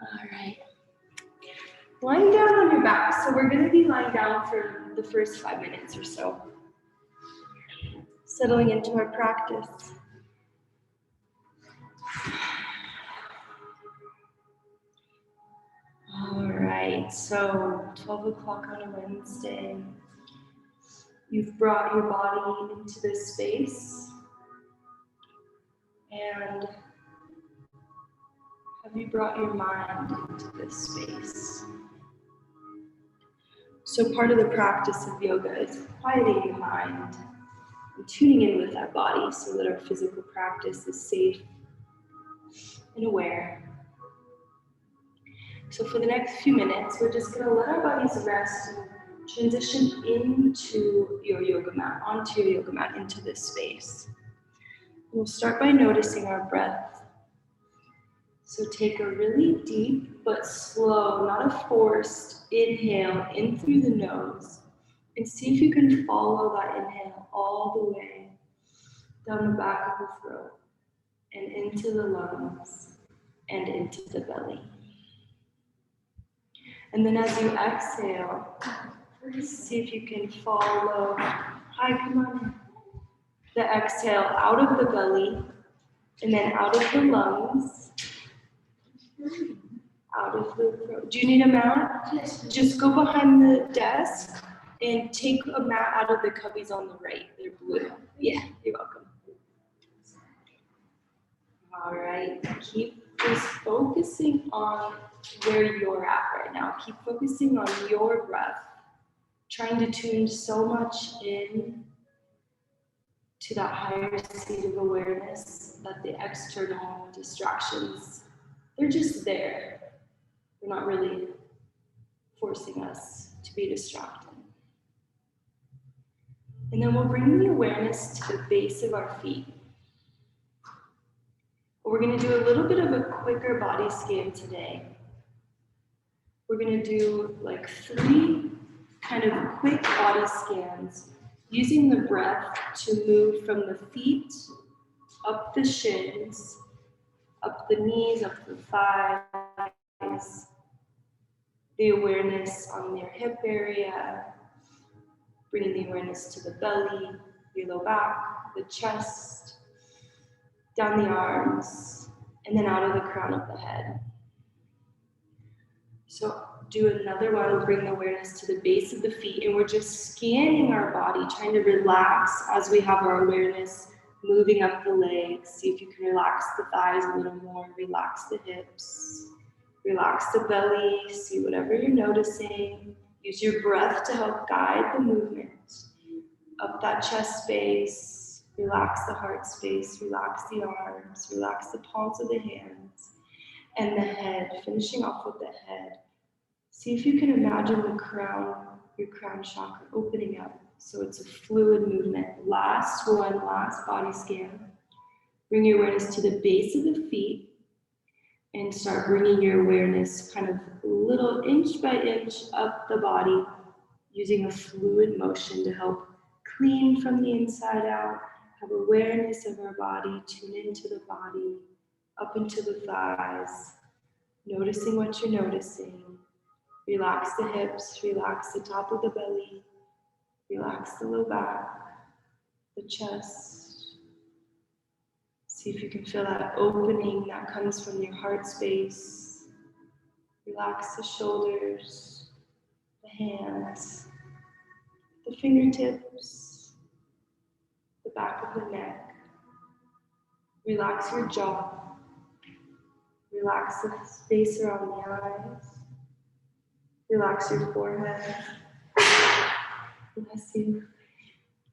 All right. Lying down on your back. So we're going to be lying down for the first 5 minutes or so. Settling into our practice. All right, so 12 o'clock on a Wednesday. You've brought your body into this space. And have you brought your mind into this space? So part of the practice of yoga is quieting the mind and tuning in with that body so that our physical practice is safe and aware. So for the next few minutes, we're just going to let our bodies rest and transition into your yoga mat, onto your yoga mat, into this space. We'll start by noticing our breath. So take a really deep but slow, not a forced inhale in through the nose, and see if you can follow that inhale all the way down the back of the throat and into the lungs and into the belly. And then as you exhale, see if you can follow, come on in. The exhale out of the belly and then out of the lungs, out of the throat. Do you need a mat? Yes. Just go behind the desk and take a mat out of the cubbies on the right. They're blue. Yeah, you're welcome. All right, keep just focusing on where you're at right now. Keep focusing on your breath, trying to tune so much in to that higher state of awareness that the external distractions, they're just there. They're not really forcing us to be distracted. And then we'll bring the awareness to the base of our feet. We're going to do a little bit of a quicker body scan today. We're going to do like 3 kind of quick body scans using the breath to move from the feet, up the shins, up the knees, up the thighs, the awareness on your hip area, bringing the awareness to the belly, your low back, the chest, down the arms, and then out of the crown of the head. So do another one, bring the awareness to the base of the feet, and we're just scanning our body, trying to relax as we have our awareness moving up the legs. See if you can relax the thighs a little more, relax the hips, relax the belly, see whatever you're noticing. Use your breath to help guide the movement up that chest space. Relax the heart space, relax the arms, relax the palms of the hands, and the head, finishing off with the head. See if you can imagine the crown, your crown chakra opening up so it's a fluid movement. Last one, last body scan. Bring your awareness to the base of the feet and start bringing your awareness kind of little inch by inch up the body using a fluid motion to help clean from the inside out, have awareness of our body, tune into the body, up into the thighs, noticing what you're noticing. Relax the hips, relax the top of the belly, relax the low back, the chest. See if you can feel that opening that comes from your heart space. Relax the shoulders, the hands, the fingertips, the back of the neck. Relax your jaw. Relax the space around the eyes. Relax your forehead. Bless you.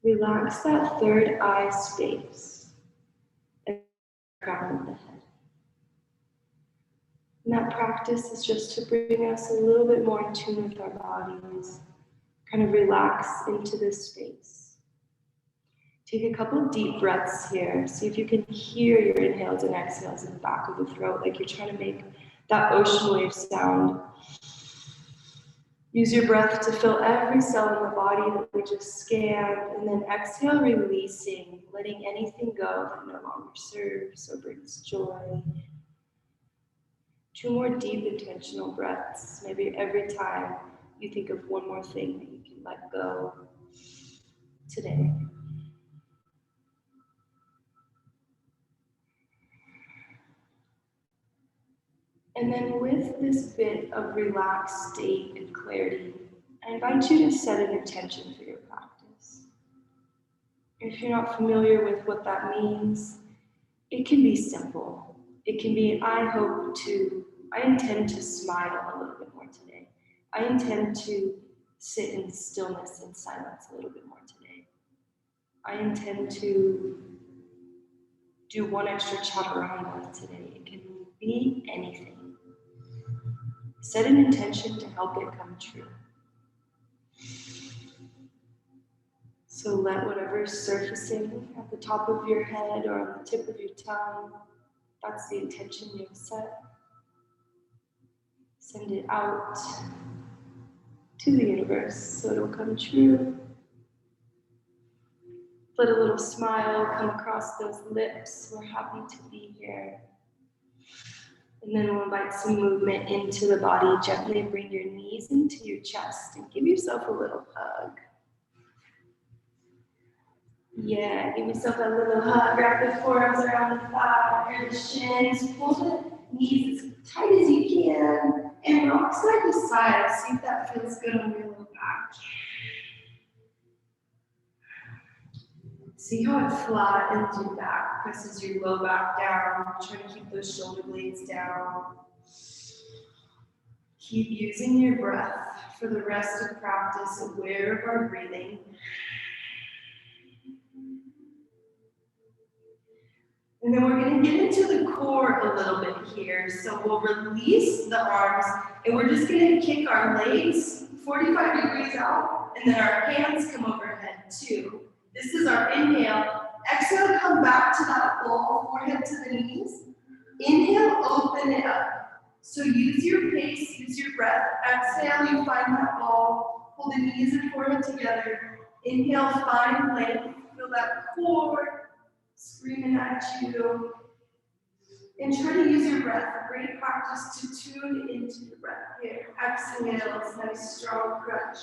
Relax that third eye space and the crown of the head. And that practice is just to bring us a little bit more in tune with our bodies, kind of relax into this space. Take a couple deep breaths here. See if you can hear your inhales and exhales in the back of the throat, like you're trying to make that ocean wave sound. Use your breath to fill every cell in the body that we just scanned, and then exhale, releasing, letting anything go that no longer serves or brings joy. 2 more deep intentional breaths, maybe every time you think of one more thing that you can let go today. And then with this bit of relaxed state and clarity, I invite you to set an intention for your practice. If you're not familiar with what that means, it can be simple. It can be, I intend to smile a little bit more today. I intend to sit in stillness and silence a little bit more today. I intend to do one extra chaturanga today. It can be anything. Set an intention to help it come true. So let whatever's surfacing at the top of your head or on the tip of your tongue, that's the intention you've set. Send it out to the universe so it'll come true. Let a little smile come across those lips. We're happy to be here. And then we'll invite some movement into the body. Gently bring your knees into your chest and give yourself a little hug. Yeah, give yourself a little hug. Wrap the forearms around the thigh or the shins. Pull the knees as tight as you can. And rock side to side. See if that feels good on your low back. See how it flattens your back, presses your low back down. Try to keep those shoulder blades down. Keep using your breath for the rest of practice, aware of our breathing. And then we're going to get into the core a little bit here. So we'll release the arms, and we're just going to kick our legs 45 degrees out, and then our hands come overhead too. This is our inhale. Exhale, come back to that ball, forehead to the knees. Inhale, open it up. So use your pace, use your breath. Exhale, you find that ball. Hold the knees and forehead together. Inhale, find length. Feel that core screaming at you. And try to use your breath. Great practice to tune into your breath here. Exhale, it's nice strong crunch.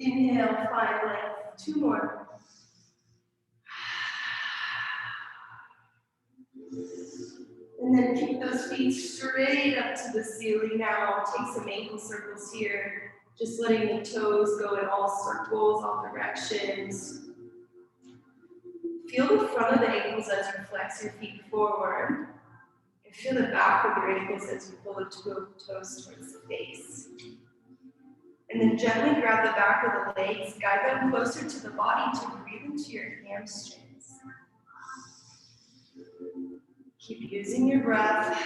Inhale, find length. 2 more. And then keep those feet straight up to the ceiling now. Take some ankle circles here. Just letting the toes go in all circles, all directions. Feel the front of the ankles as you flex your feet forward. And feel the back of your ankles as you pull the toes towards the face. And then gently grab the back of the legs, guide them closer to the body to breathe into your hamstrings. Keep using your breath.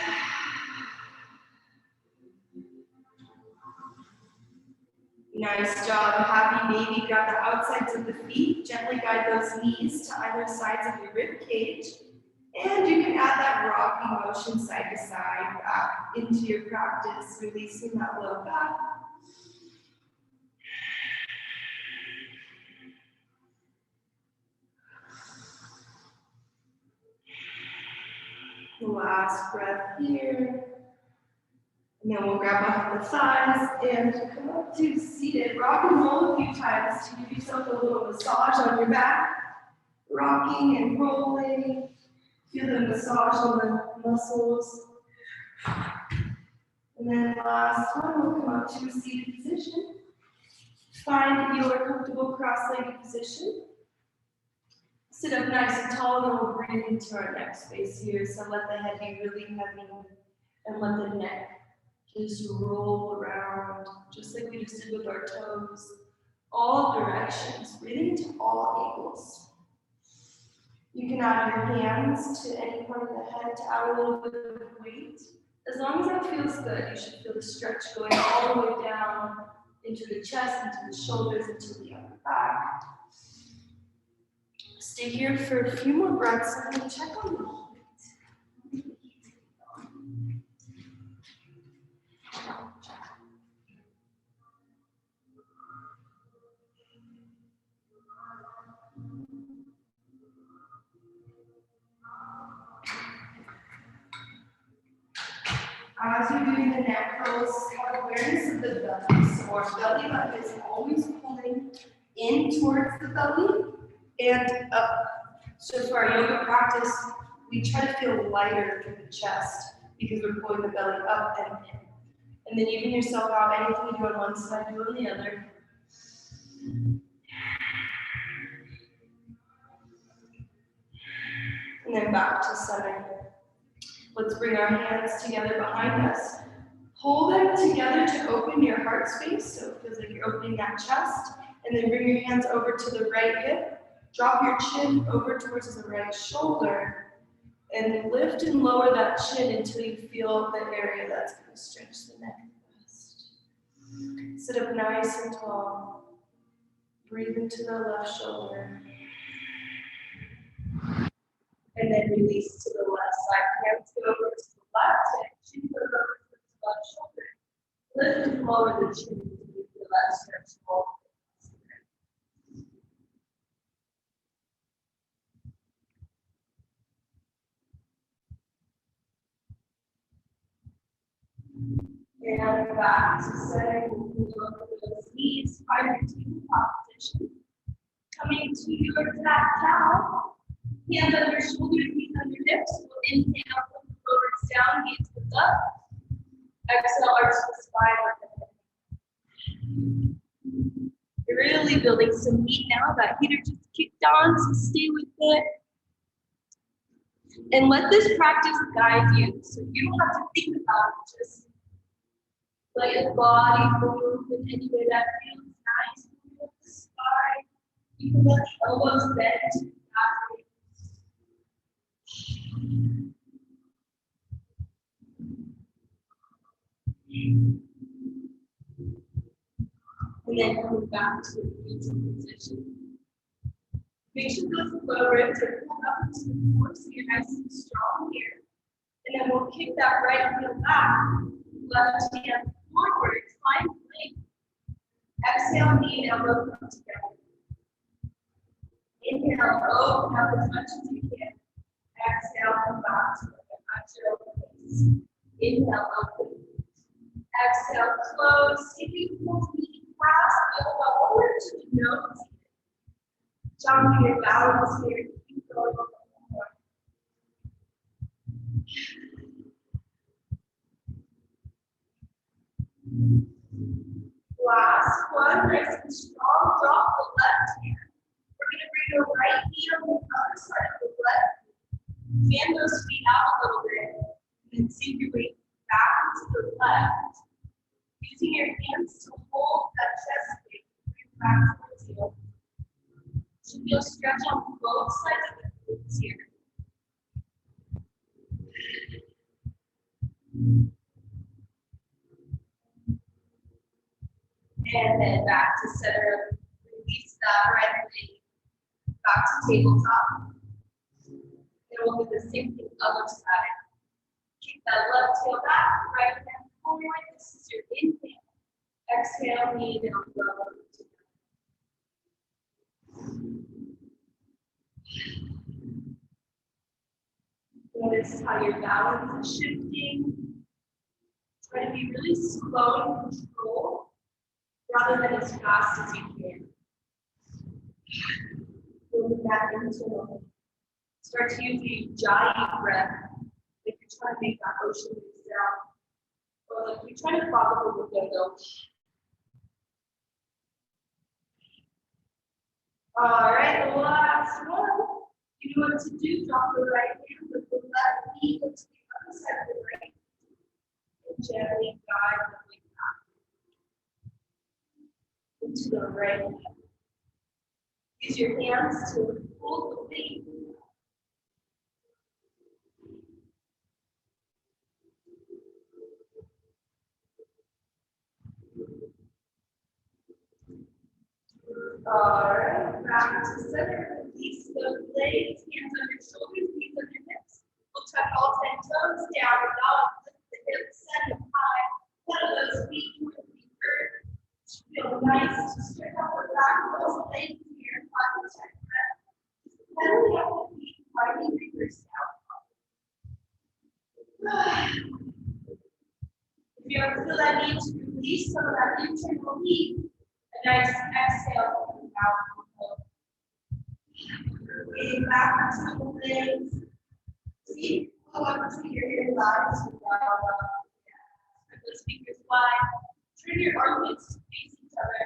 Nice job, happy baby. Grab the outsides of the feet, gently guide those knees to either sides of your rib cage. And you can add that rocking motion side to side back into your practice, releasing that low back. Last breath here. And then we'll grab behind the thighs and come up to seated. Rock and roll a few times to give yourself a little massage on your back. Rocking and rolling. Feel the massage on the muscles. And then last one, we'll come up to a seated position. Find your comfortable cross-legged position. Sit up nice and tall, and then we'll breathe into our neck space here. So let the head be really heavy and let the neck just roll around, just like we just did with our toes. All directions, breathing into all angles. You can add your hands to any part of the head to add a little bit of weight. As long as that feels good, you should feel the stretch going all the way down into the chest, into the shoulders, into the upper back. Stay here for a few more breaths and then check on the heat. As you're doing the neck curls, have awareness of the belly. So our belly button is always pulling in towards the belly and up. So for our yoga practice, we try to feel lighter through the chest because we're pulling the belly up and in. And then even yourself out, anything you do on one side, do on the other. And then back to center. Let's bring our hands together behind us. Hold them together to open your heart space, so it feels like you're opening that chest. And then bring your hands over to the right hip. Drop your chin over towards the right shoulder. And lift and lower that chin until you feel the area that's going to stretch the neck the best. Sit up nice and tall. Breathe into the left shoulder. And then release to the left side. Hands go over to the left and chin goes over to the left shoulder. Lift and lower the chin to feel that stretch all. And back to center. Move over those knees. Find your tabletop position. Coming to your cat cow. Hands on your shoulders, knees on your hips. We'll inhale, put the shoulders down, hands lift up. Exhale, arch the spine. You're really building some heat now. That heater just kicked on, so stay with it. And let this practice guide you. So you don't have to think about it. Just let your body move in any way that feels nice. Move the spine. You can let the elbows bend to the back. And then come back to the neutral position. Make sure those low ribs are pulled up into the core so you're nice and strong here. And then we'll kick that right heel back, left hand forward, find plank. Exhale, knee and elbow come together. Inhale, open up as much as you can. Exhale, come back to your open face. Inhale, open. Exhale, close. See if you can pull the knee past, elbow over to the nose. Jump your balance here. Keep going. Last one, nice and strong. Drop the left hand. We're going to bring the right knee on the other side of the left. Fan those feet out a little bit. And then sink your weight back to the left. Using your hands to hold that chest weight. Bring back towards you. So you'll stretch on both sides of the glutes here. And then back to center. Release that right leg. Back to tabletop. And we'll do the same thing other side. Keep that left heel back, right hand forward. This is your inhale. Exhale, knee down low. Notice how your balance is shifting. Try to be really slow and controlled rather than as fast as you can. Moving that internally. Start to use a giant breath, like you're trying to make that ocean move down. Or like you're trying to fog up the window. All right, the last one. You know what to do. Drop the right hand with the left knee into the other side of the right. And gently guide the way back into the right hand. Use your hands to hold the weight. All right, back to center. Release those legs, hands on your shoulders, knees on your hips. We'll tuck all 10 toes down, dog, lift the hips, send them high. One of those feet towards the earth. Feel nice to stretch out the back of those legs here. 5 to 10 breaths. Just pedally up the feet, finding fingers down. ever feel that need to release some of that internal heat, a nice exhale from the mouth. Getting back onto the legs. See, pull up to your thighs. Those fingers wide. Turn your armpits to face each other.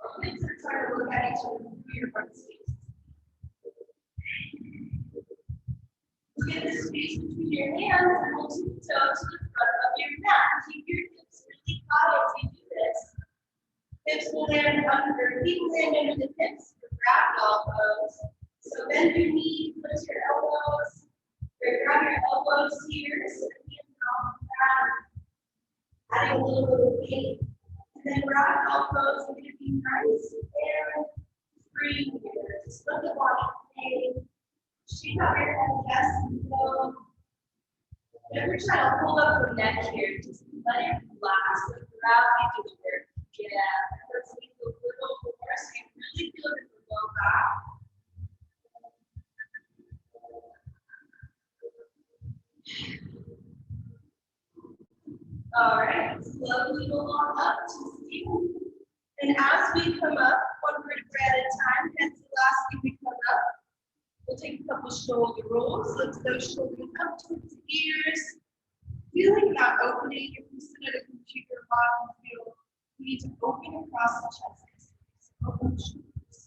Armpits are trying to look at each other through your front space. Look at the space between your hands and we'll tiptoe to the front of your mat. Keep your hips really high as you do this. Hips will land under, feet will land under the hips for grab elbows. So bend your knee, put your elbows, or grab your elbows here, so the hands are off the mat. Adding a little bit of weight. And then round elbows are going to be nice and free here. Just let the body play. Shake out your head, yes, and no. Never try to hold up the neck here. Just let it relax. Let gravity do the work. Yeah. Let's make a little more so you really feel it in the low back. All right, slowly go on up to seat. And as we come up, one vertebra at a time, hence the last thing we come up, we'll take a couple shoulder rolls. Let's go shoulders up towards the ears. Feeling that opening. If you sit at a computer, bottom feel, we need to open across the chest. Open the shoulders.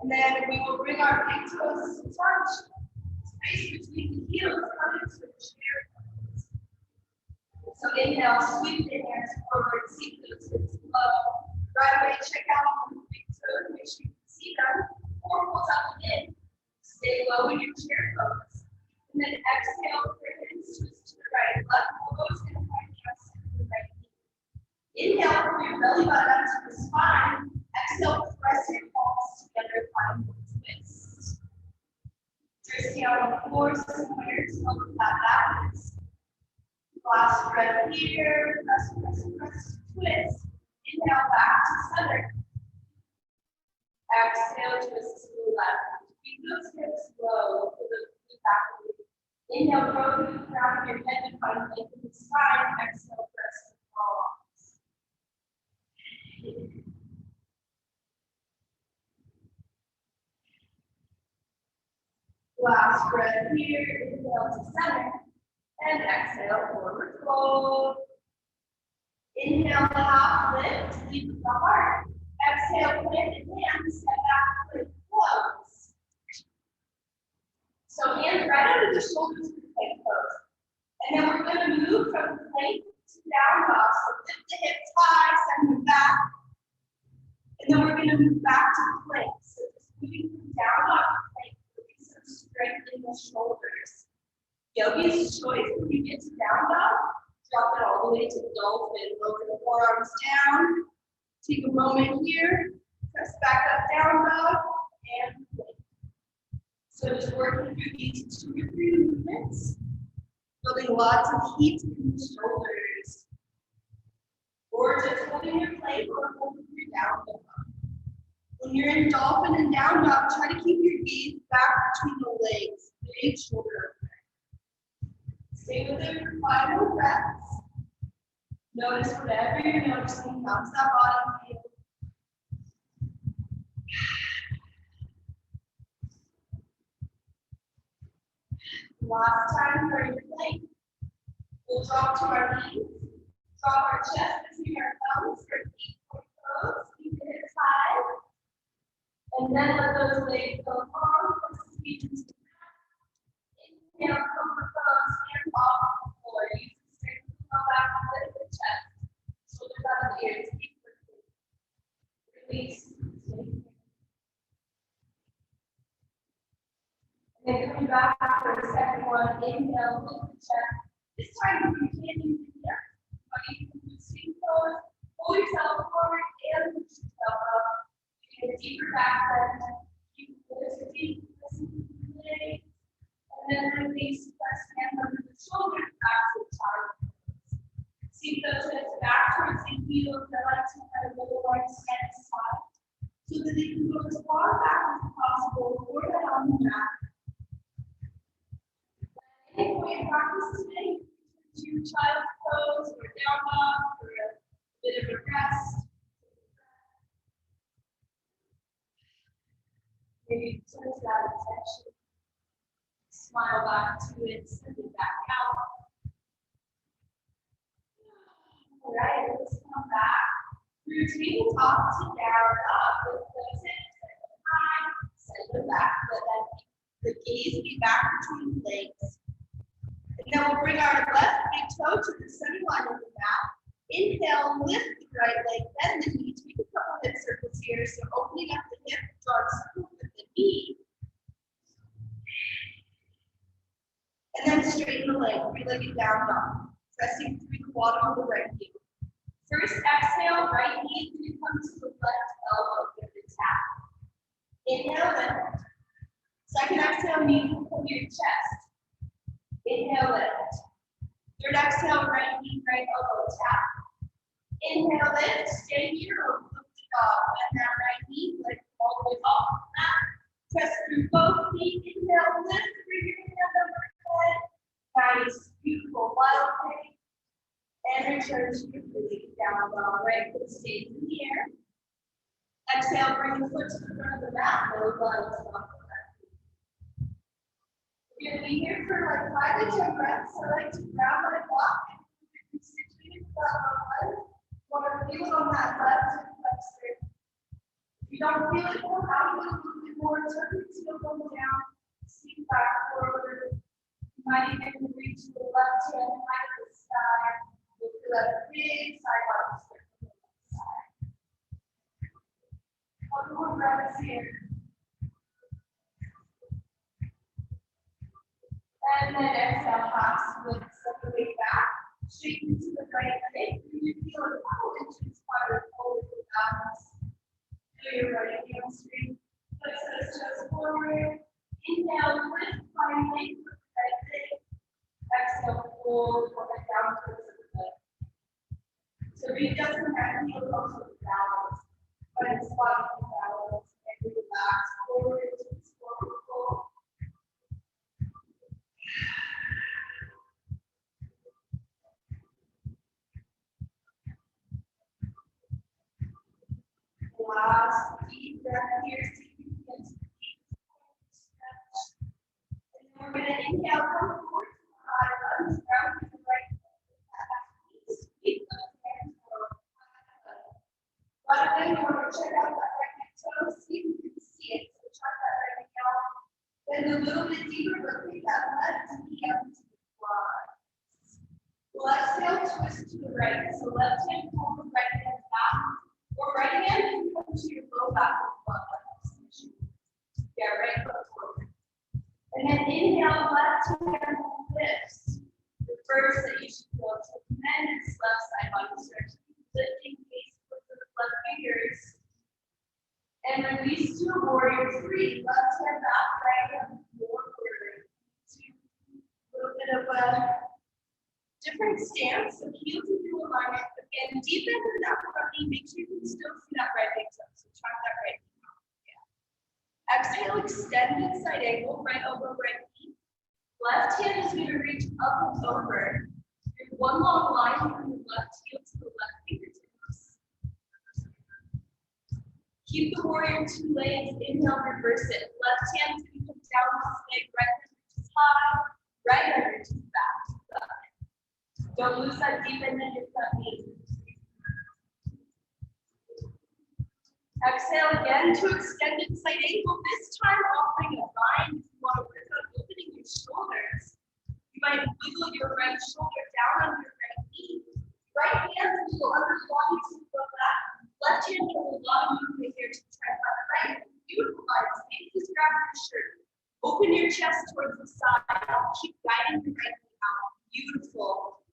And then we will bring our big toes to touch. Space between the heels, coming to a chair pose. So inhale, sweep the hands forward, seat those hips low. Right away, check out the big toes, make sure you can see them. Or pull up and in. Stay low in your chair pose. And then exhale for hands, twist to the right. Left elbows and right hands to the right knee. Inhale, from your belly button up to the spine. Exhale, press your palms together, find the twist. Drifting out on the floor, somewhere to look at that balance. Last breath here, press, press, press, twist. Inhale back to center. Exhale, twist to the left. Keep those hips low for the back of the knee. Inhale, grow through the crown of your head and find length in the spine. Exhale, press the palms. Last breath here, inhale to center, and exhale, forward fold. Inhale, half lift, deep with the heart. Exhale, planted hands, step back, lift, close. So hands right under the shoulders for the plank pose. And then we're going to move from plank to down dog. So lift the hips high, send them back. And then we're going to move back to plank. So just moving from down dog to plank. Strength in the shoulders. Yogi's choice when you get to down dog, drop it all the way to dolphin. Lower the forearms down. Take a moment here. Press back up, down dog, and plank. So just working through these 2 or 3 movements, building lots of heat in the shoulders. Or just holding your plank or holding your down dog. When you're in dolphin and down dog, try to keep your gaze back between the legs, big shoulder opening. Stay with it for 5 more breaths. Notice whatever you're noticing, how's that body feel? Last time for your plank, we'll drop to our knees, drop our chest between our thumbs for feet point pose, keep the hips high. And then let those legs go long, press the feet into the mat. Inhale, cobra pose, hands off the floor. Use the strength to come back and lift the chest. Shoulders out of the ears, keep lifting. Release. And then coming back for the second one, inhale, lift the chest. This time you can't use it here, but you can do swing pose, pull yourself forward and push yourself up. Get a deeper back bend, keep lifting, listen to the legs, and then release, press hands under the shoulders back to the child pose. See those hips back towards the heels. I like to kind of little right side to side so that they can go as far back as possible, or that on the mat. Any enjoy your practice today, to child's pose or down dog for a bit of a rest. Maybe turn that attention. Smile back to it, send it back out. All right, let's come back. Through tabletop to down up with the hips and the high, send them back. Let the gaze be back between the legs. And then we'll bring our left big toe to the center line of the mat. Inhale, lift the right leg, bend the knee, take a couple hip circles here. So opening up the hip, draw a circle with the knee. And then straighten the leg, three-legged down dog, pressing through the bottom of the right heel. First exhale, right knee to come to the left elbow, give it a tap. Inhale, lift. Second exhale, knee to pull your chest. Inhale, lift. Third exhale, right knee, right elbow, tap. Inhale, lift, stay here, or flip the dog. Bend that right knee, lift all the way off the mat. Press through both feet. Inhale, lift, bring your hand over your head. Nice, beautiful, wild thing. And return to your feet down dog. Right foot stays in the air. Exhale, bring the foot to the front of the mat. Lower body is off the left. We're going to be here for like 5 to 10 breaths. I like to grab my block and be situated for that one. Want to feel it on that left and left straight. If you don't feel it, we'll have a little bit more. Turn your heel going down. Seat back forward. You might even reach the left hand high to the sky. We'll feel that big side body stretch on the left side. Couple more breaths here. And then exhale, half split, step the weight back. Straighten to the right leg. You feel a couple inches farther forward with balance. Feel your right hamstring. Flex those toes forward. Inhale, lift, find length with the right leg. Exhale, fold, forehead down towards the foot. So reach up from that heel, also with balance. Find a spot with balance and relax forward to this forward fold. Last deep breath here, taking against the deep stretch. And then we're going to inhale, come forward to the high lunge, ground to the right foot. Sweep left hand forward. Right away, you want to check out that right big toe, see if you can see it. So check that right leg out. Bend a little bit deeper, but take that left knee up to the quad. We'll exhale, twist to the right. So left hand pull the right hand back. Or right hand can come to your low back position. Yeah, right foot forward. And then inhale, left hand lifts. Reverse that you should feel tremendous left side body stretch. Lifting face with the left fingers. And release to a warrior three. Left hand back, right hand forward. A little bit of a different stance. So heels into alignment. Again, deep into that front knee. Make sure you can still see that right big toe. So try that right knee out. Yeah. Exhale, extended side angle, right elbow, right knee. Left hand is going to reach up and over. There's one long line from the left heel to the left fingertips. Keep the warrior two legs. Inhale, reverse it. Left hand is going to come down this leg. Right hand reaches high. Right hand reaches back. Don't lose that deep end in your front knee. Exhale again to extended side angle. This time offering a bind if you want to work on opening your shoulders. You might wiggle your right shoulder down on your right knee. Right hand to go under the body to go back. Left hand has a lot of movement here to try that right. Beautiful lines. Maybe just grab your shirt. Open your chest towards the side. Keep guiding the right knee out. Beautiful.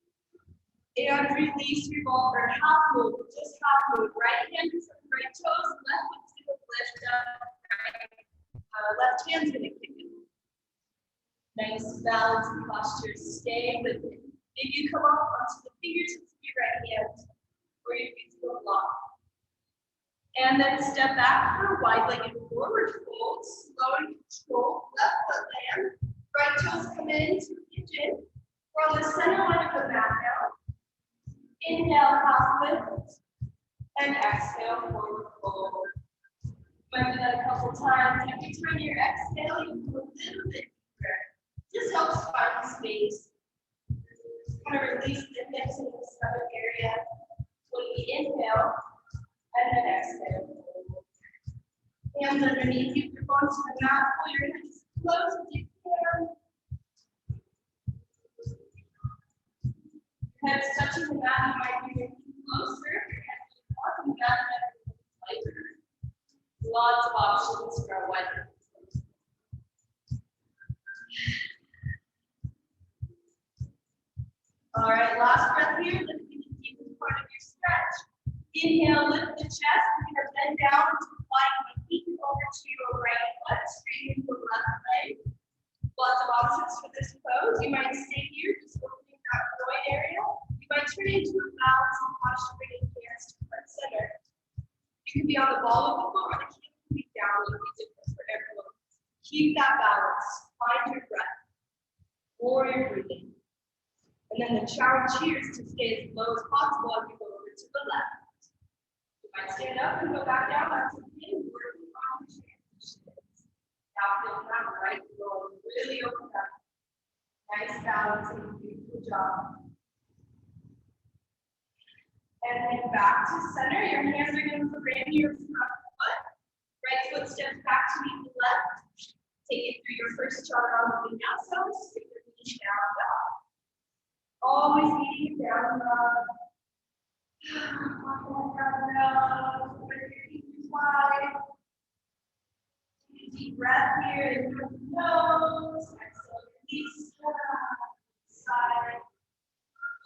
And release, revolver, half move, just half move. Right hand is on the right toes, left foot's going to lift up, left hand's going to kick it. Nice balanced posture, stay with it. Maybe you come up onto the fingertips of your right hand, or your feet go block. And then step back for a wide-legged forward fold, slow and control, left foot land, right toes come in to pigeon. We're on the center line of the mat now. Inhale, half lift, and exhale, forward fold. You might do that a couple times. Every time you exhale, you go a little bit deeper. This helps find space. Kind of release the hips in the stomach area. When we inhale, and then exhale. Hands underneath you, grip onto the mat, pull your hips close as you can. Heads touching the mat, you might be moving closer. Your head on the mat, lighter. Lots of options for a wedding. All right, last breath here, lifting the deepest part of your stretch. Inhale, lift the chest. We're going to bend down to flying my feet over to your right foot, straighten the left leg. Lots of options for this pose. You might stay here, just opening that groin area. You might turn into a balancing posture, bringing hands to front center. You can be on the ball of the foot or the heel can be down. It'll be different for everyone. Keep that balance. Find your breath. Warrior breathing. And then the challenge here is to stay as low as possible as you go over to the left. You might stand up and go back down. That's okay. Working on the transitions. Now feel that right going really open up. Nice balance and beautiful job. And then back to center. Your hands are going to frame your front foot. Right foot steps back to meet the left. Take it through your first chaturanga vinyasa. Stick your knees down, dog. Always meeting it down, dog. Put your feet wide. Take a deep breath here in your nose. Exhale, release side.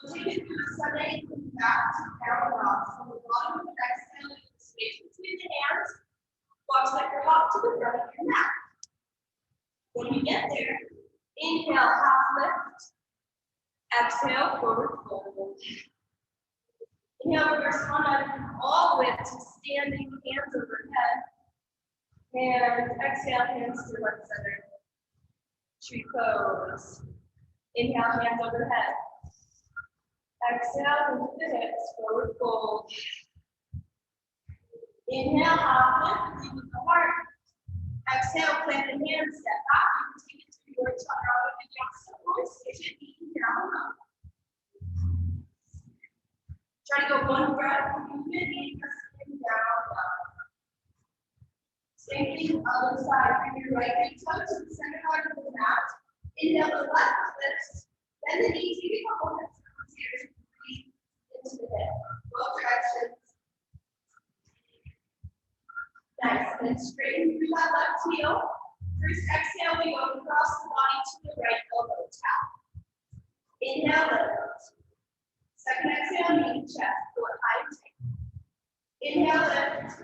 We'll take it through the Sunday and back to down dog. So the bottom of the exhale, you space between the hands. Walk like your hop to the front of your mat. When you get there, inhale, half lift. Exhale, forward fold. Inhale, reverse one all the way up to standing, hands overhead. And exhale, hands to right center. Tree pose. Inhale, hands overhead. Exhale, into the hips, forward fold. Inhale, half lift, deep with the heart. Exhale, plant the hands, step back. You can take it to your chaturanga vinyasa or sit it down. Try to go one breath, moving down. Same thing, other side. Bring your right big toe to the center line of the mat. Inhale the left twist. Bend the knees, take a couple minutes. Breathe into the hip. Both directions. Nice. And straighten through that left heel. First exhale, we go across the body to the right elbow tap. Inhale, lift. Second exhale, knee to chest, foot high and tight. Inhale, lift.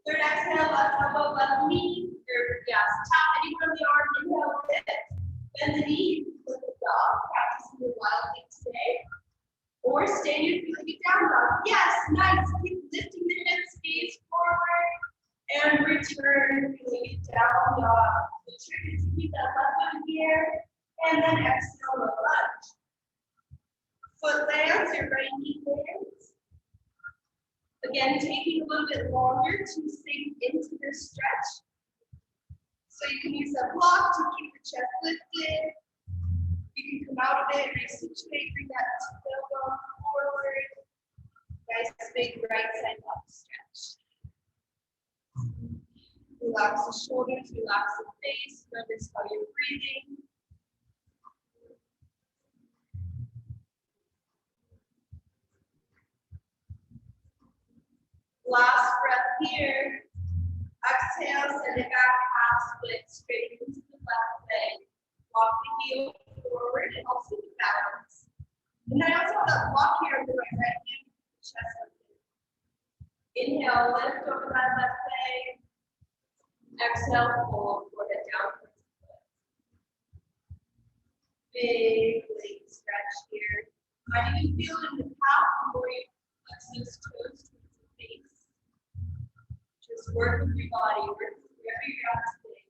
Third exhale, left elbow, left knee. Yes, tap anywhere on the arm. Inhale, lift. Bend the knee, flip the dog. Practicing your wild thing today. Or stand your feet down dog. Yes, nice. Keep lifting the hips, gaze forward. And return, feeling it down dog. The trick is to keep that left foot here. And then exhale, the lunge. Foot lands, your right knee lands. Again, taking a little bit longer to sink into this stretch. So you can use that block to keep the chest lifted. You can come out of it, resituate, bring that tailbone forward. Nice big right side up stretch. Relax the shoulders, relax the face, notice how you're breathing. Last breath here. Exhale, send it back, half split, straight into the left leg. Walk the heel forward and also the balance. And then I also have that block here on the right hand, chest open. Inhale, lift over that left leg. Exhale, fold, forehead down. Big leg stretch here. How do you feel in the calf before you flex those toes towards the face? Just work with your body, work with wherever you're at today.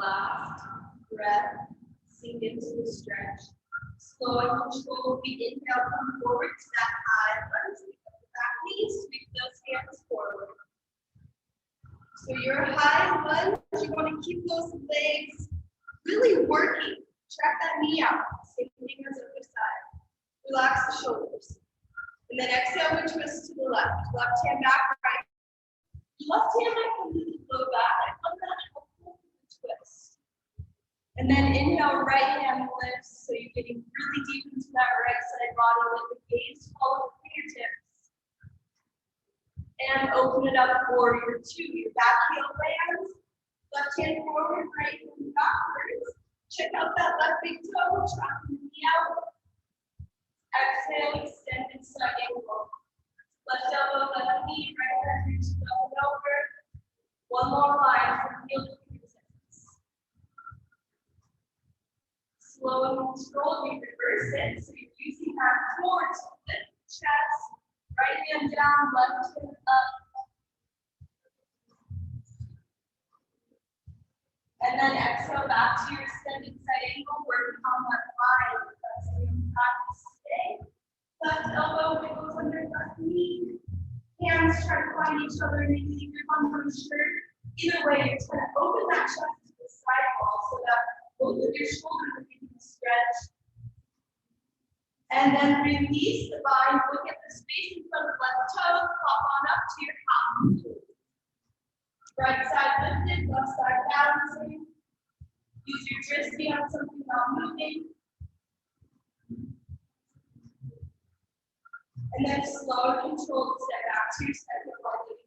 Last breath, sink into the stretch. Slow and control. We inhale, come forward to that high lunge. Pick up the back knees, sweep those hands forward. So your high lunge, you want to keep those legs really working. Track that knee out. Same thing as the other side. Relax the shoulders. And then exhale, we twist to the left. Left hand back, right. Left hand might come to the low back. I love that helpful twist. And then inhale, right hand lifts. So you're getting really deep into that right side body. Let the gaze follow the fingertips. And open it up, warrior two. Your back heel lands. Left hand forward, right hand backwards. Check out that left big toe. Track the knee out. Exhale, extended side angle. Left elbow, left knee, right hand reaches up and over. One more line from heel to fingertips. Slow and controlled, we reverse it. So you're using that core to lift the chest. Right hand down, left hand up. And then exhale back to your extended side angle, working on that line. That's the practice today. Left elbow wiggles under left knee. Hands try to find each other, maybe your arms on the shirt. Either way, you're trying to open that chest to the side wall so that both of your shoulders are getting stretch. And then release the bind. Look at the space in front of the left toe. Pop on up to your half. Right side lifted, left side balancing. Use your wrist to on something not moving. And then slow and controlled step back to your second body.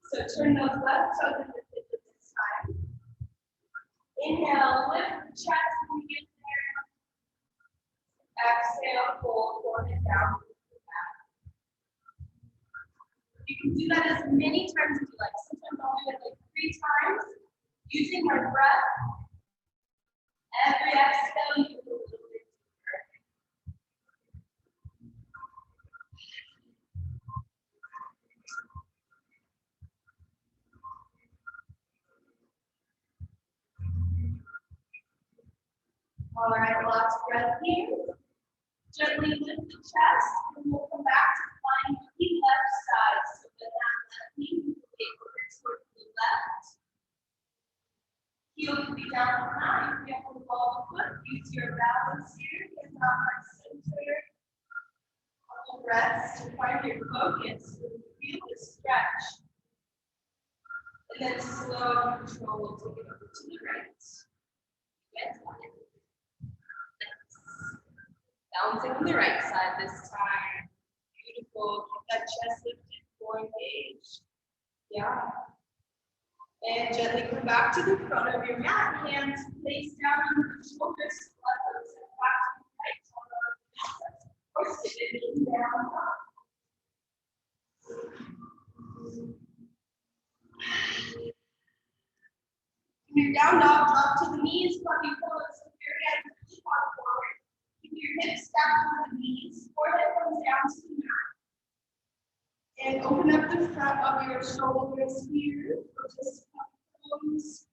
So turn those left toes into the this time. Inhale, lift the chest when you get there. Exhale, fold, forehead down. You can do that as many times as you like. Sometimes I'll do it like 3 times, using my breath. Every exhale, you can go a little bit deeper. All right, last breath here. Gently lift the chest, and we'll come back to flying with the left side. So with that left knee, we will take over towards the left. Heel can be down high. If you have to ball the foot, use your balance here. Hands on my center. Couple breaths to find your focus. Feel the stretch. And then slow and control. We'll take it over to the right. Get it. Balancing on the right side this time. Beautiful. Keep that chest lifted, core engaged. Yeah. And gently come back to the front of your mat. Hands placed down on the shoulders. Let those back to the right. Or sit it down. When you're down dog, drop to the knees, puppy pose. Your hands push forward. Keep your hips stacked on the knees. Forehead comes down to the mat. And open up the front of your shoulders here. Just puppy pose.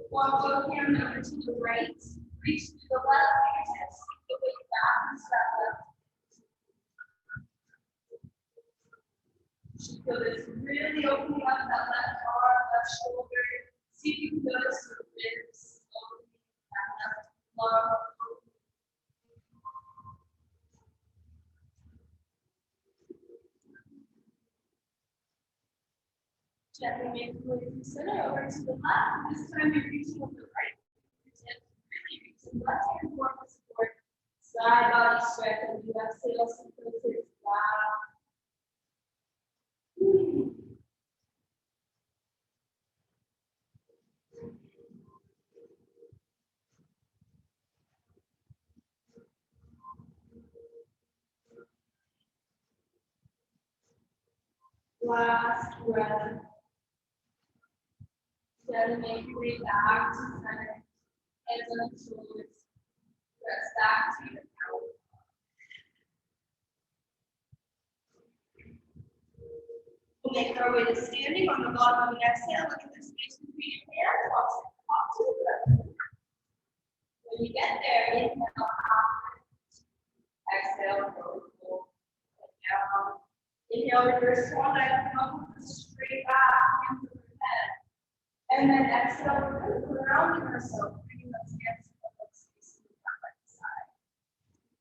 Walk both hands over to the right. Reach to the left. Fingertips sink the weight back and step left. Feel this really opening up that left arm, left shoulder. See if you can notice the ribs opening that left lung. Gently make the way from center over to the left. This time you're reaching with the right. Really reaching left hand forward to support. Side body stretch and you exhale, sink those hips down. Last breath. Then make your way back to center. Hands on the shoulders. Press back to your couch. make our way to standing on the bottom of an exhale. Look at the space between your hands. Walk to the left. When you get there, inhale out. Exhale, fold down. Inhale, reverse swan dive, come straight back, hands overhead. And then exhale, we're going to ground ourselves, bringing those hands to the space in the front right side.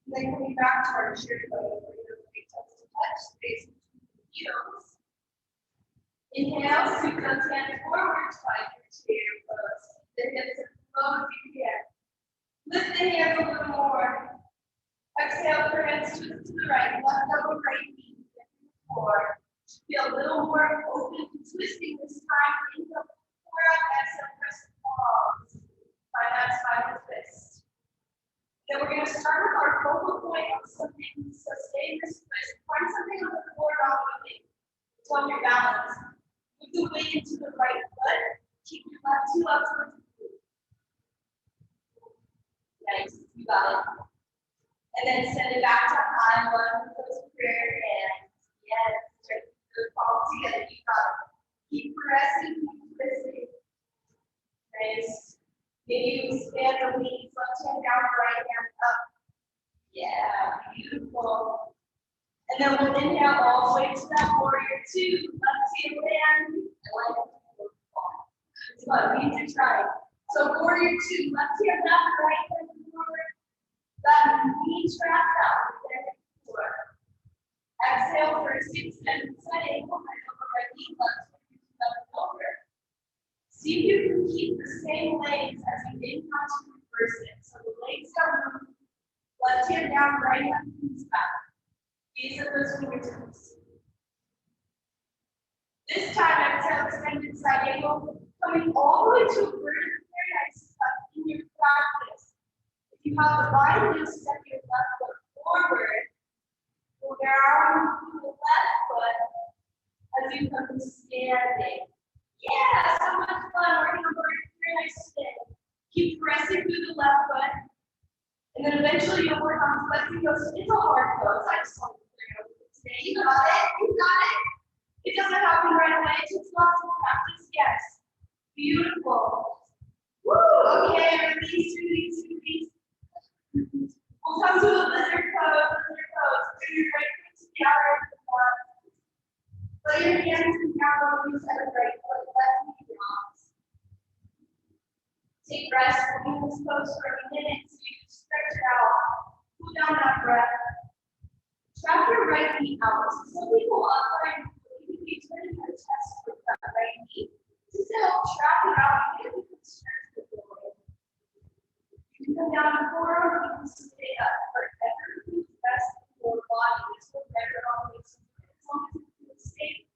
And then coming back to our chair pose, bring those big toes to touch, space between the heels. Inhale, scoop those hands forward, find your chair pose. The hips as low as you can. Lift the hands a little more. Exhale, your hands twist to the right, left elbow, right knee, forward. Feel a little more open twisting this time. Inhale, pour out, exhale, press the palms. Find that spinal twist. Then we're going to start with our focal point on something. So stay in this place. Find something on the floor, not moving. It's on your balance. Move the weight into the right foot. Keep your left heel up towards the glute. Nice, you got it. And then send it back to high one with those prayer hands. Yes, straight the palms together. You got it. Keep pressing, keep twisting. Nice. Maybe you expand the knees, left hand down, right hand up. Yeah, beautiful. And then we'll inhale all the way to that warrior two. Left hand land. It's fun. We need to try. So warrior two, left hand down, right hand forward. That knee traps out. Forward. Exhale for 6 seconds. Side ankle, right knee, left over. See if you can keep the same legs as you inhale to reverse it. So the legs are moved. Left hand down, right hand comes back. Gaze at those fingertips. This time, exhale, extended side angle, coming all the way to a vertical paradise in your practice. If you have the right heel, step your left foot forward. Go down to the left foot as you come to standing. Yeah, so much fun. We're going to work very nice today. Keep pressing through the left foot. And then eventually you'll work on flexing those. It's a hard pose. I just want to clear it up today. You got it. You got it. It doesn't happen right away. It takes lots of practice. Yes. Beautiful. Woo. Okay. Release. We'll come to a lizard pose. Bring your right foot to the outer of the front. Lay your hands in the elbows at the right foot. Left knee drops. Take rest. We'll be in this pose for a minute so you can stretch it out. Pull down that breath. Trap your right knee out. So some people online, you can be turning your chest with that right knee. Just to help trap it out, you can stretch the belly. You can come down to forearm, you can stay up. Whatever feels best for your body. This will better always. As long as it feels safe.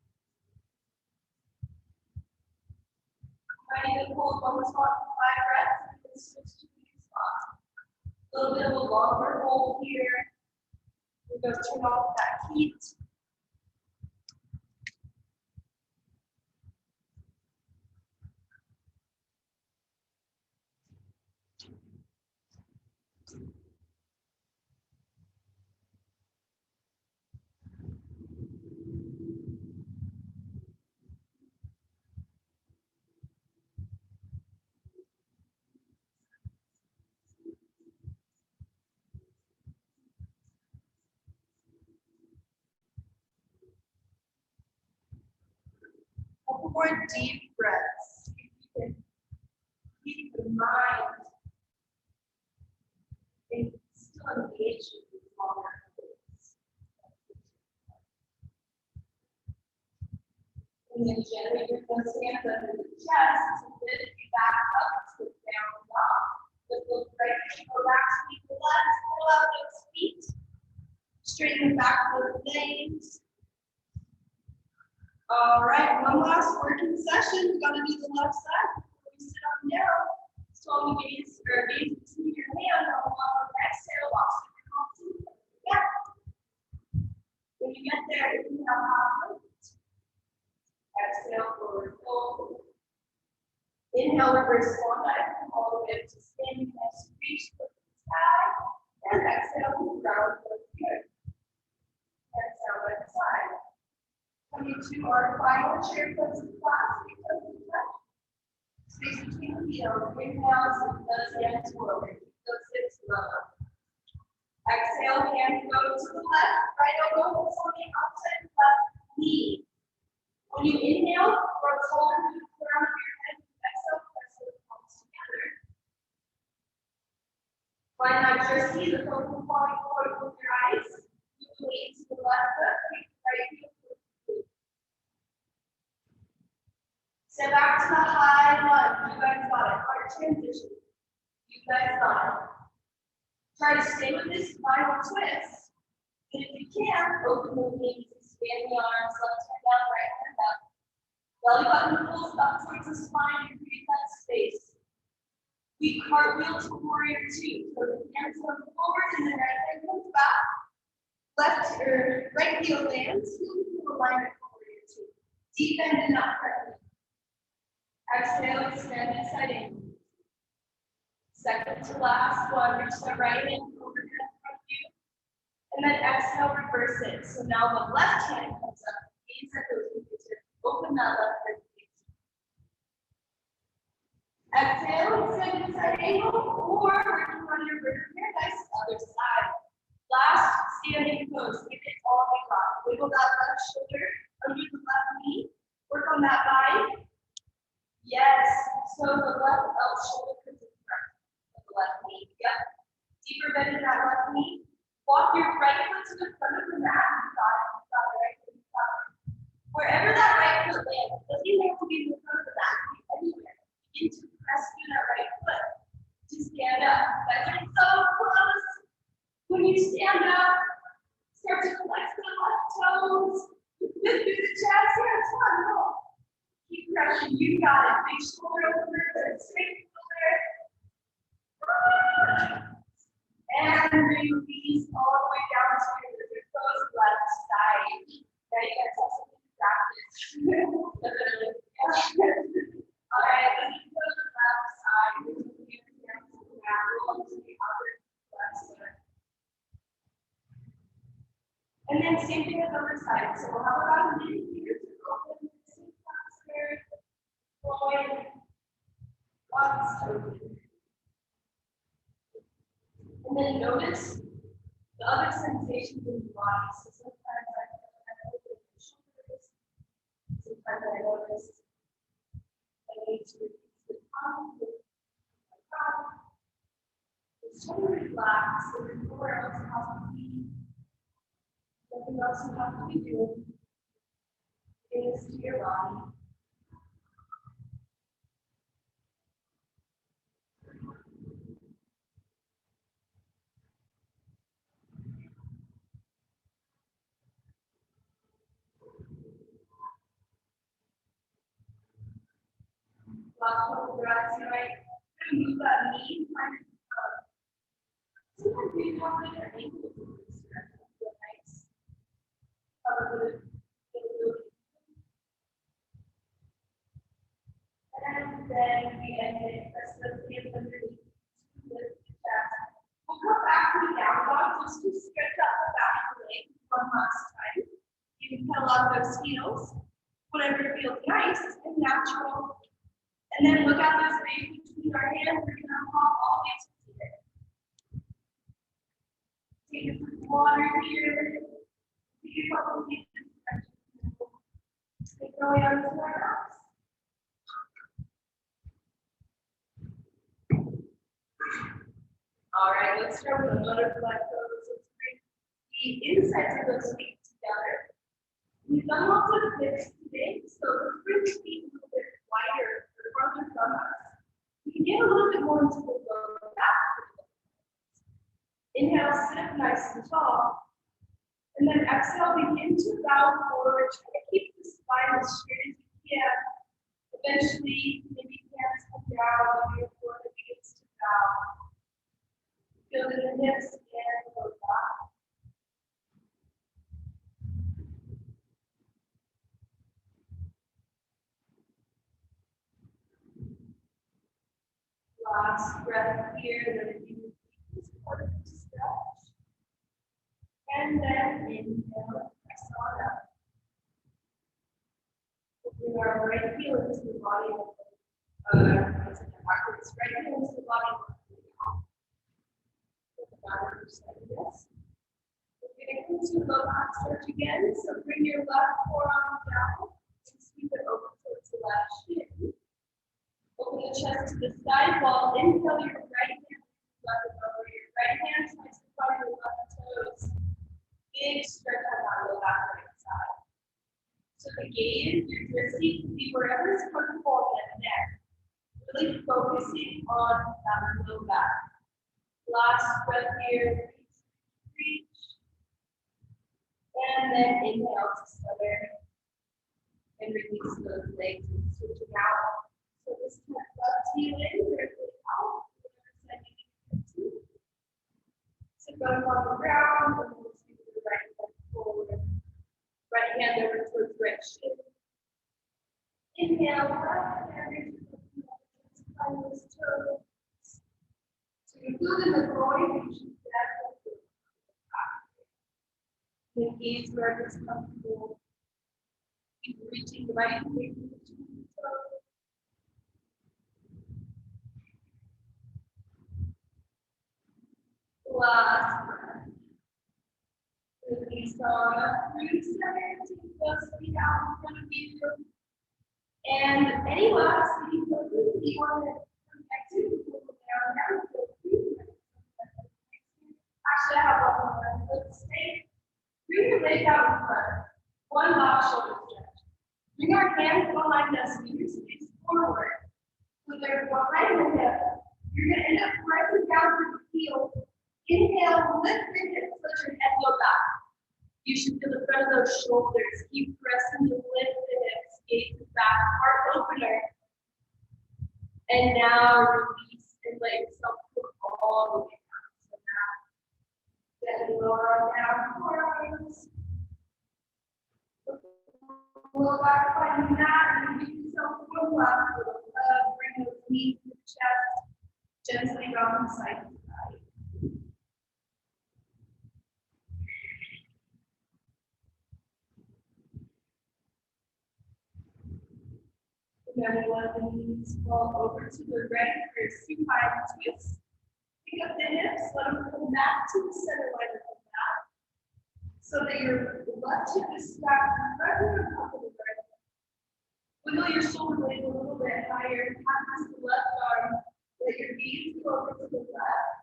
Ready to hold one spot for 5 breaths and then switch to the next spot. A little bit of a longer hold here. We're going to turn off that heat. Couple more deep breaths. You can keep the mind still engaged with these longer holds. And then gently bring those hands under the chest to lift you back up to down dog. Lift those right feet, go back to the left, pull out those feet. Straighten the back of the legs. All right, one last working session. We're going to do the left side. We sit on down. Slowly gaze between your hands on the bottom. Exhale, walk to your yeah. When you get there, you have half lift. Exhale, forward fold. Inhale, reverse swan dive. All the way up to standing. Nice reach for the sky. And exhale, round foot here. Exhale, right side. Coming to our final chair pose of class. Space between the heels. Inhale, send those hands forward. Those hips low. Exhale, hands go to the left. Right elbow is on the outside left knee. When you inhale, roll shoulder to the ground of your head. Exhale, press those palms together. Why not just see the focal point with your eyes? You can lean to the left foot, take the right heel to the glute. Step back to the high lunge. You guys got it. Heart transition. You guys got it. Try to stay with this final twist. And if you can, open the knees, expand the arms, left hand down, right hand up. Belly button pulls up towards the spine and create that space. We cartwheel to warrior two. So the hands come forward and the right hand comes back. Left or right heel lands, heel to alignment for warrior two. Deep bend and not pregnant. Exhale, extend and side angle. Second to last one, reach the right hand overhead in front of you. And then exhale, reverse it. So now the left hand comes up, gaze at those fingertips, open that left rib cage. Exhale, extend and side angle, or working on your bird paradise, other side. Last standing pose, give it all you got. Wiggle that left shoulder under the left knee, work on that thigh. Yes, so the left shoulder comes in front of the left knee. Yep. Deeper bend in that left knee. Walk your right foot to the front of the mat. You got it. You got it. Right foot. You got it. Wherever that right foot lands, it doesn't even have to be in the front of the mat. Anywhere. Begin to press through that right foot. To stand up. Guys are so close. When you stand up, start to flex the left toes. Lift through the chest here. Come on, roll. Keep pressing. You got it. Big shoulder over, straight shoulder. And release all the way down to your toes left side. Now you guys have something to practice. All right, let's go to the left side. Roll to the other left side. And then same thing as other side. So we'll have about a minute here to open the same cluster, going, lots open. And then notice the other sensations in the body. So sometimes I open the shoulders. Sometimes I notice I need to release the tongue, the tongue. It's totally relaxed. So there's nowhere else to have to be. Nothing else you have to be doing. Bring this to your body. Last couple breaths, you might move that knee, kind of. Sometimes you have like an ankle to this direction. Feel nice. Probably. And then we end it. Press the hands underneath to lift the chest. We'll come back to the down dog just to stretch out the back of the leg one last time. You can pedal out those heels, whatever feels nice and natural. And then look at this space between our hands. We're going to hop all the way to it. Take a sip of water here. Take a couple of deep stretches. Take our way onto our backs. All right, let's start with a butterfly pose. Let's bring the insides of those feet together. We've done lots of dips today, so let's bring the feet a little bit wider or farther from us. We can get a little bit more into the lower back. Inhale, sit up nice and tall. And then exhale, begin to bow forward. Try to keep the spine as straight as you can. Eventually, maybe hands come down, your forehead begins to bow. Feel in the hips and go back. Last breath here, then you support to stretch. And then inhale, press on up. body. Backwards. Right hand to the body. Yes. We're going to come to low back stretch again. So bring your left forearm down and sweep it over towards the left shin. Open the chest to the side wall. Inhale your right hand left over. Your right hand tries to find your left toes. Big stretch on that low back right side. So the gaze, your drifting can be wherever is comfortable in the neck. Really focusing on that low back. Last breath here. Reach. And then inhale to center. And release those legs and switching out. So this time, left heel in, vertically out. So go on the ground, and we'll sweep the right hand forward. Right hand over towards right shin. Inhale, left hand reach find those toes. So you feel in the groin, you should definitely the gaze wherever it's comfortable. Keep reaching the right hand between the toes. Last breath. Release on up through center. Take those feet out in front of you. And any last feet poses you want to connect to, pull them down now. Actually, I have one more. Let's stay. Bring your leg out in front. One box shoulder stretch. Bring our hands behind us, fingers face forward. So they're behind the hip. You're going to end up pressing down through the heel. Inhale, lift the hips, let your head go back. You should feel the front of those shoulders. Keep pressing to lift the hips, gaze back, heart opener. And now release and let yourself go all the way down. So now, then lower down, forearms. Lower back, finding that, and give yourself one last little hug. Bring those knees to the chest, gently rocking side to side. Then let the knees fall over to the right for a supine twist. Pick up the hips, let them come back to the center line of the mat. So that your left hip is stacked right on top of the right. Wiggle your shoulder blade a little bit higher, practice the left arm, let your gaze go over to the left.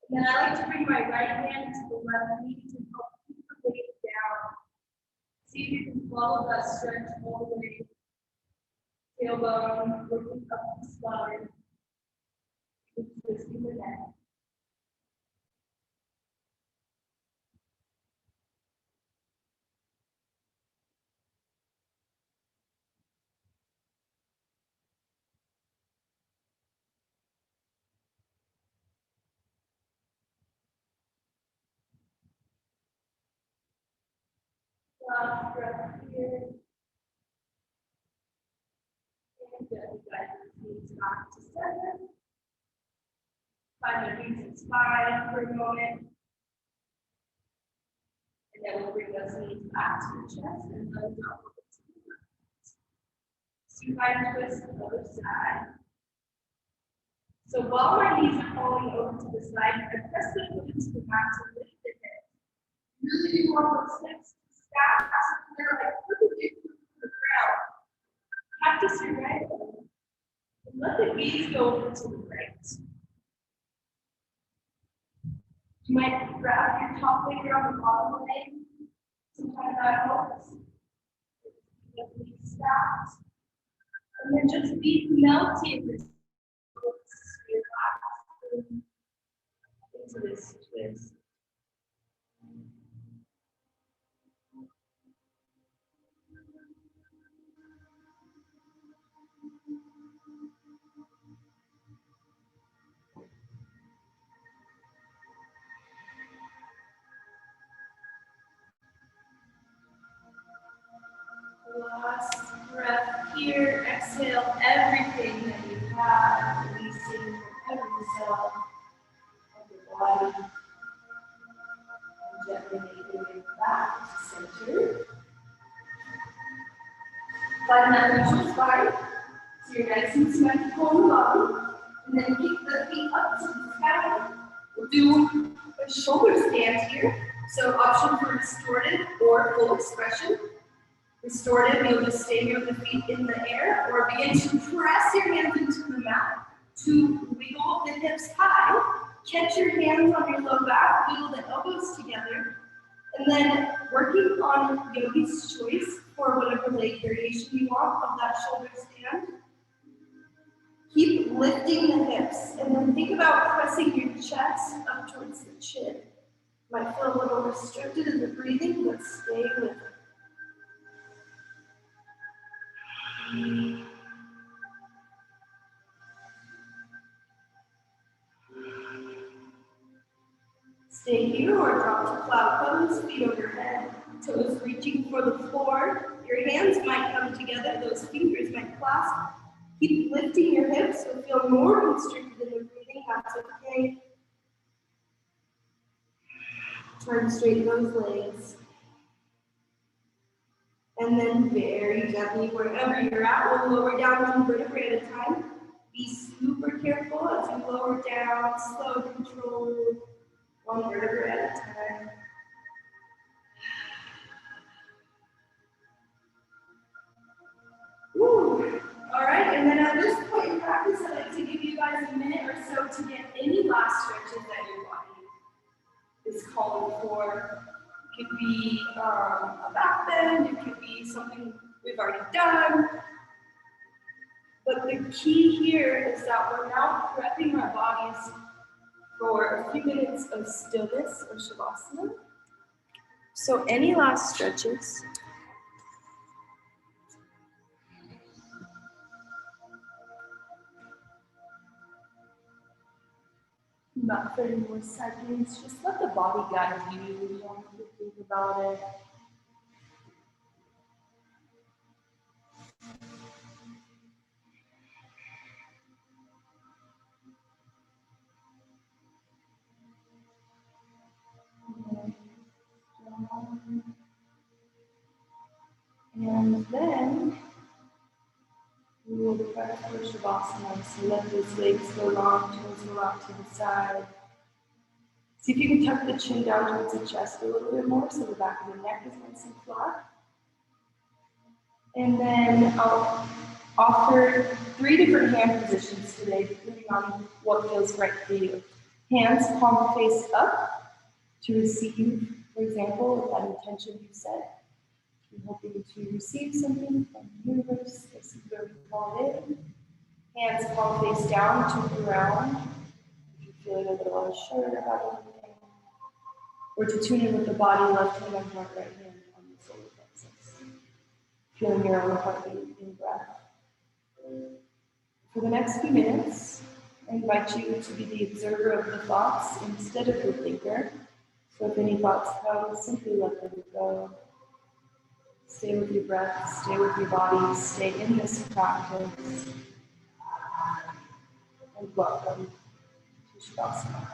And then I like to bring my right hand to the left knee to help keep the weight down. See if you can follow that stretch all the way. Tailbone, looking up the spine, twisting the neck. Last breath here. And then guide the knees back to center. Find the knees and spine for a moment. And then we'll bring those knees back to the chest and let them drop over to the left. Supine twist to the other side. So while my knees are falling over to the side, I press the foot into the mat to lift the hips. Really do want those hips to stack so they're like perfectly to the ground. Practice your right leg. And let the gaze go over to the right. You might grab your top finger on the bottom leg. Sometimes that helps. Get the knees stacked. And then just be melting this. Relax into this twist. Last breath here. Exhale everything that you have, releasing from every cell of your body. And gently making it back to center. Find that neutral spine. So you're nice and symmetrical in the body. And then kick the feet up to the sky. We'll do a shoulder stand here. So option for restorative or full expression. Restorative, you'll just stay here with the feet in the air or begin to press your hands into the mat to wiggle the hips high. Catch your hands on your low back, wiggle the elbows together. And then working on yogi's choice for whatever leg variation you want of that shoulder stand. Keep lifting the hips and then think about pressing your chest up towards the chin. Might feel a little restricted in the breathing, but stay with it. Stay here or drop to cloud pose, feet overhead, toes reaching for the floor. Your hands might come together, those fingers might clasp. Keep lifting your hips, so feel more constricted in the breathing, that's okay. Try to straighten those legs. And then very gently, wherever you're at, we'll lower down one vertebrae at a time. Be super careful as you lower down, slow, controlled, one vertebrae at a time. Woo. All right, and then at this point in practice, I'd like to give you guys a minute or so to get any last stretches that your body is calling for. It could be a back bend, it could be something we've already done. But the key here is that we're now prepping our bodies for a few minutes of stillness or shavasana. So any last stretches? About 30 more seconds. Just let the body guide you. You don't have to think about it. And then we will prep for shavasana. So let those legs go long, toes go out to the side. See if you can tuck the chin down towards the chest a little bit more so the back of the neck is nice and flat. And then I'll offer 3 different hand positions today, depending on what feels right for you. Hands palm face up to receive, for example, with that intention you set. You're hoping to receive something from the universe. This is where we call it in. Hands palm face down to the ground. If you're feeling a little unsure about anything. Or to tune in with the body, left hand on heart, right hand on the solar plexus. Feeling your own heartbeat in breath. For the next few minutes, I invite you to be the observer of the thoughts instead of the thinker. So if any thoughts come, simply let them go. Stay with your breath, stay with your body, stay in this practice. And welcome to Shavasana.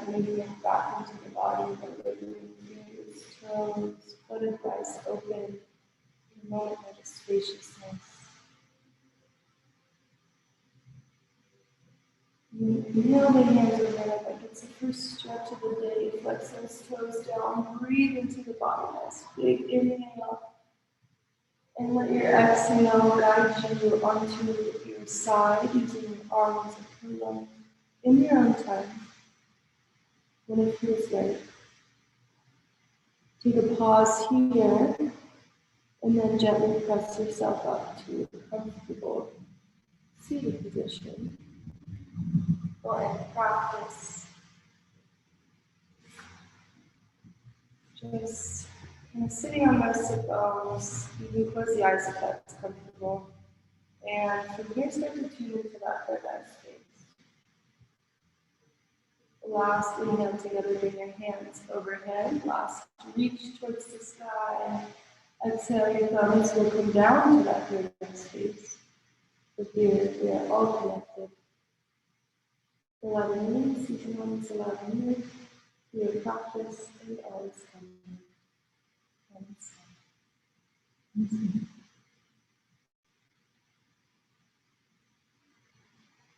bringing it back into the body, but wiggling fingers, toes, butterflies open, a moment of spaciousness. Inhale the hands overhead like it's the first stretch of the day. Flex those toes down. Breathe into the body. Nice big inhale. And let your exhale guide you onto your side using your arms as a pillow in your own time. When it feels right. Take a pause here and then gently press yourself up to a comfortable seated position. Or in practice, just kind of sitting on those sit bones. You can close the eyes if that's comfortable. And from here, start to tune into that third eye space. Last inhale together, bring your hands overhead. Last, reach towards the sky. Exhale, your thumbs will come down to that third eye space. But here, we are all connected. Allowing me, season one is allowing you. Your practice and always come.